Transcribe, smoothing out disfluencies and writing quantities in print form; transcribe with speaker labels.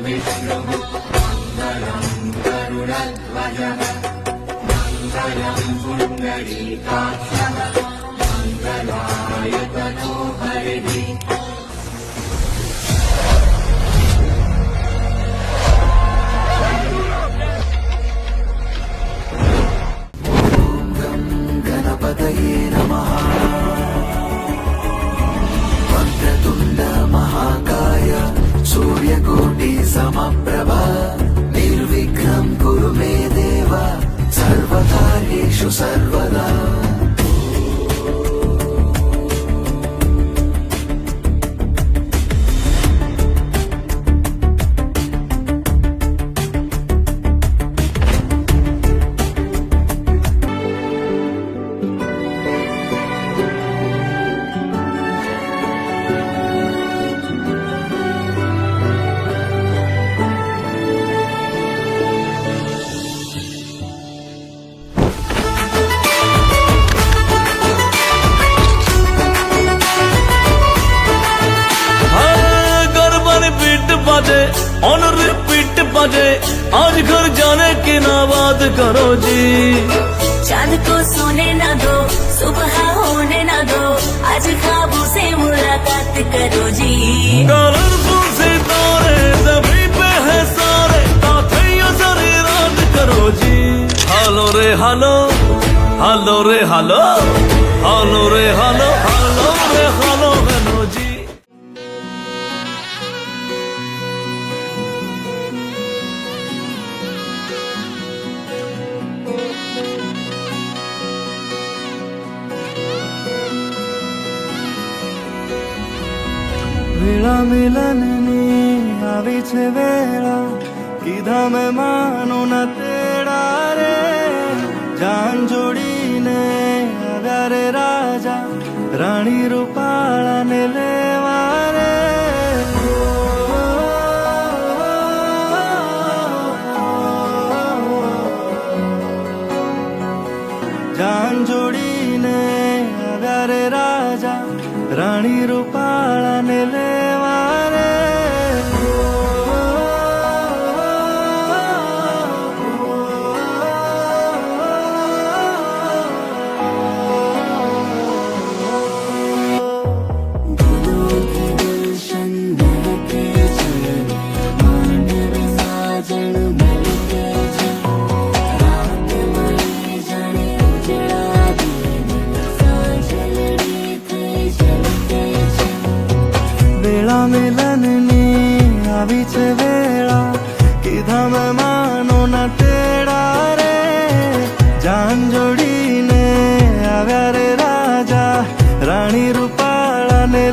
Speaker 1: विष्णुः मङ्गलं गरुडध्वजः मङ्गलं पुण्डरीकाक्षः मङ्गलाय तनोहरिः
Speaker 2: गणपतये नमः। वक्रतुण्ड महाकाय सूर्यकोटि समप्रभा निर्विघ्नं कुरु मे देव सर्वकार्येषु सर्वदा।
Speaker 3: ऑन रिपीट बजे आज घर जाने की ना बात करो जी।
Speaker 4: चांद को सोने ना दो सुबह होने ना दो आज ख्वाबों से मुलाकात करो जी।
Speaker 3: कलरफुल सितारे सभी पे है सारे ताकैया सारी रात करो जी। हालो रे हालो हालो रे हालो हालो रे हालो हालो रे हालो गनो जी।
Speaker 5: વેળા મિલનની આવી છે વેળા કીધા મેં માનો ના તેડા રે જાન જોડીને આવ્યા રે રાજા રાણી રૂપાળાને લેવા રે। જાન જોડીને આવ્યા રે રાજા રાણી રૂપાળાને લેવા રે। વેળા મિલનની આવી છે વેળા કીધા મેં માનો ના તેડા રે જાન જોડીને આવ્યા રે રાજા રાણી રૂપાળાને